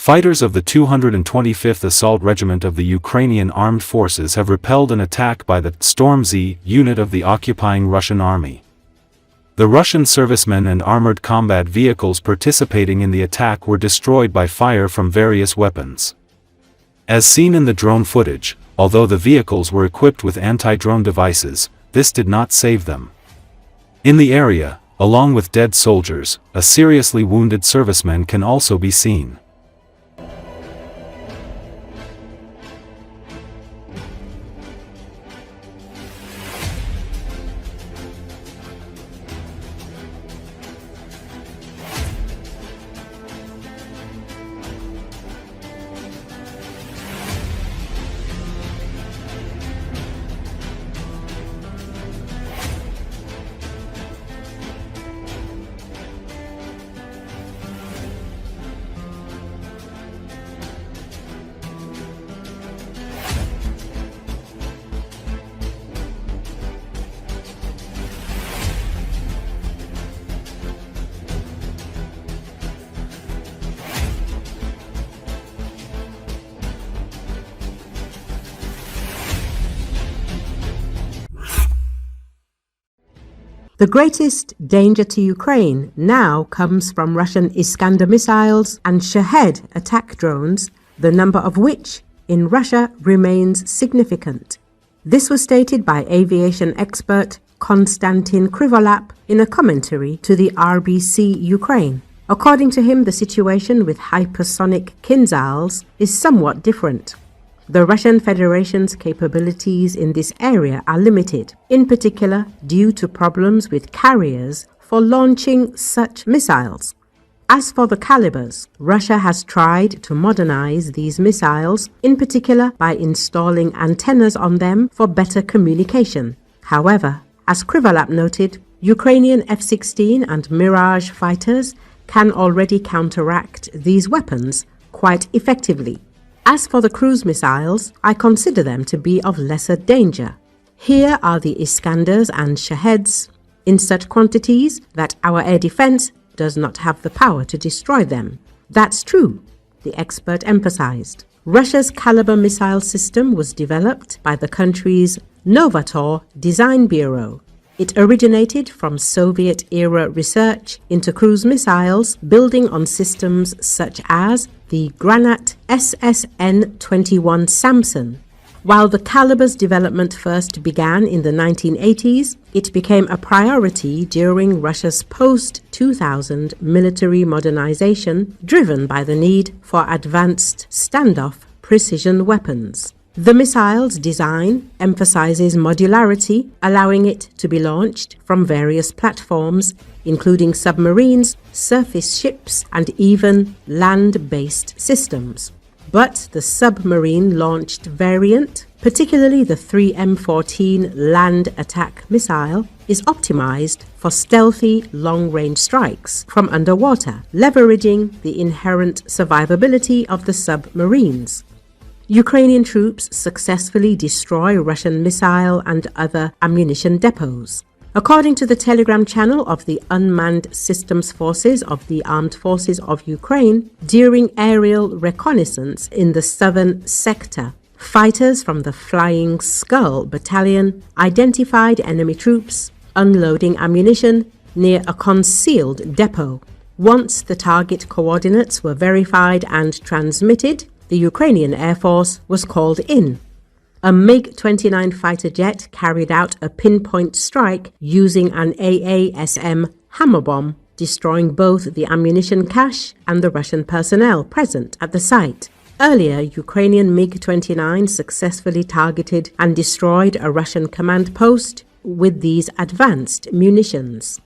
Fighters of the 225th Assault Regiment of the Ukrainian Armed Forces have repelled an attack by the Storm Z unit of the occupying Russian army. The Russian servicemen and armored combat vehicles participating in the attack were destroyed by fire from various weapons. As seen in the drone footage, although the vehicles were equipped with anti-drone devices, this did not save them. In the area, along with dead soldiers, a seriously wounded serviceman can also be seen. The greatest danger to Ukraine now comes from Russian Iskander missiles and Shahed attack drones, the number of which in Russia remains significant. This was stated by aviation expert Konstantin Krivolap in a commentary to the RBC Ukraine. According to him, the situation with hypersonic Kinzhals is somewhat different. The Russian Federation's capabilities in this area are limited, in particular due to problems with carriers for launching such missiles. As for the calibers, Russia has tried to modernize these missiles, in particular by installing antennas on them for better communication. However, as Krivolap noted, Ukrainian F-16 and Mirage fighters can already counteract these weapons quite effectively. As for the cruise missiles, I consider them to be of lesser danger. Here are the Iskanders and Shaheds in such quantities that our air defense does not have the power to destroy them. That's true, the expert emphasized. Russia's Caliber missile system was developed by the country's Novator Design Bureau. It originated from Soviet-era research into cruise missiles, building on systems such as the Granat SSN-21 Samson. While the Caliber's development first began in the 1980s, it became a priority during Russia's post-2000 military modernization, driven by the need for advanced standoff precision weapons. The missile's design emphasizes modularity, allowing it to be launched from various platforms, including submarines, surface ships, and even land-based systems. But the submarine-launched variant, particularly the 3M14 land attack missile, is optimized for stealthy long-range strikes from underwater, leveraging the inherent survivability of the submarines. Ukrainian troops successfully destroy Russian missile and other ammunition depots. According to the Telegram channel of the Unmanned Systems Forces of the Armed Forces of Ukraine, during aerial reconnaissance in the southern sector, fighters from the Flying Skull Battalion identified enemy troops unloading ammunition near a concealed depot. Once the target coordinates were verified and transmitted, the Ukrainian Air Force was called in. A MiG-29 fighter jet carried out a pinpoint strike using an AASM hammer bomb, destroying both the ammunition cache and the Russian personnel present at the site. Earlier, Ukrainian MiG-29 successfully targeted and destroyed a Russian command post with these advanced munitions.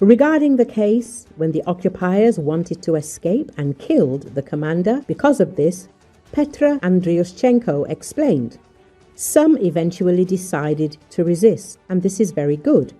Regarding the case when the occupiers wanted to escape and killed the commander because of this, Petr Andriushchenko explained, "Some eventually decided to resist, and this is very good,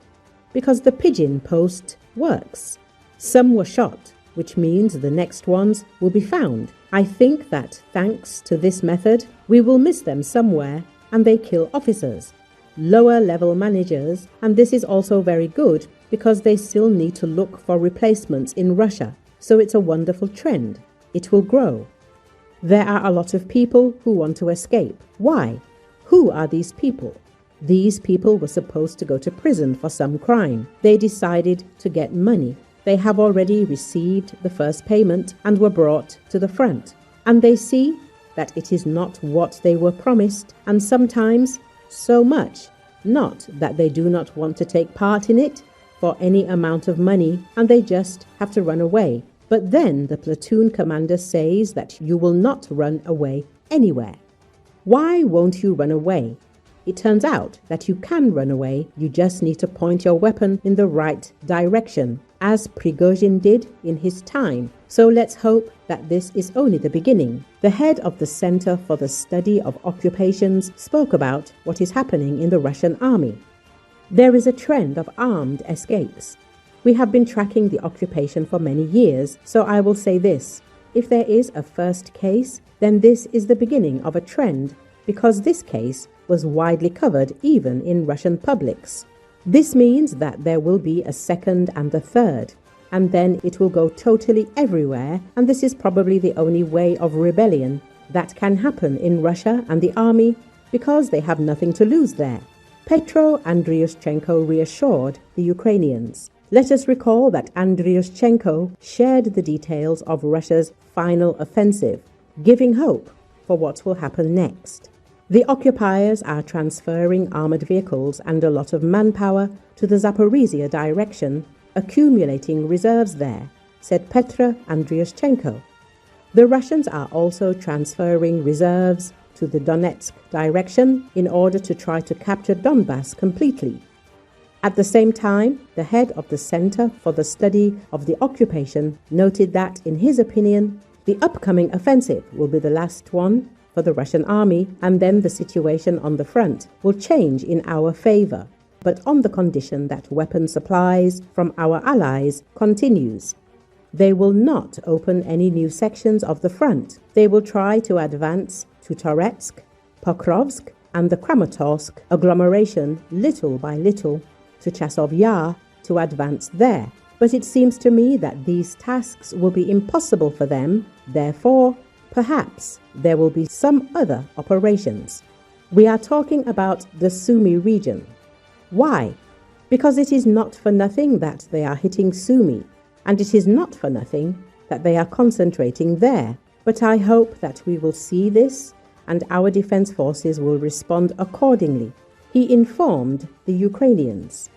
because the pigeon post works. Some were shot, which means the next ones will be found. I think that thanks to this method, we will miss them somewhere, and they kill officers, lower level managers, and this is also very good because they still need to look for replacements in Russia, so it's a wonderful trend. It will grow. There are a lot of people who want to escape. Why? Who are these people? These people were supposed to go to prison for some crime. They decided to get money. They have already received the first payment and were brought to the front. And they see that it is not what they were promised, and sometimes so much, not that they do not want to take part in it for any amount of money, and they just have to run away. But then the platoon commander says that you will not run away anywhere. Why won't you run away? It turns out that you can run away, you just need to point your weapon in the right direction, as Prigozhin did in his time. So let's hope that this is only the beginning. The head of the Center for the Study of Occupations spoke about what is happening in the Russian army. There is a trend of armed escapes. We have been tracking the occupation for many years, so I will say this. If there is a first case, then this is the beginning of a trend, because this case was widely covered even in Russian publics. This means that there will be a second and a third, and then it will go totally everywhere, and this is probably the only way of rebellion that can happen in Russia and the army, because they have nothing to lose there. Petro Andriushchenko reassured the Ukrainians. Let us recall that Andriushchenko shared the details of Russia's final offensive, giving hope for what will happen next. The occupiers are transferring armored vehicles and a lot of manpower to the Zaporizhia direction, accumulating reserves there, said Petr Andriushchenko. The Russians are also transferring reserves to the Donetsk direction in order to try to capture Donbass completely. At the same time, the head of the Center for the Study of the Occupation noted that, in his opinion, the upcoming offensive will be the last one for the Russian army, and then the situation on the front will change in our favor, but on the condition that weapon supplies from our allies continues. They will not open any new sections of the front. They will try to advance to Toretsk, Pokrovsk, and the Kramatorsk agglomeration little by little, to Chasov Yar to advance there. But it seems to me that these tasks will be impossible for them. Therefore, perhaps there will be some other operations. We are talking about the Sumy region. Why? Because it is not for nothing that they are hitting Sumy, and it is not for nothing that they are concentrating there. But I hope that we will see this and our defense forces will respond accordingly, he informed the Ukrainians.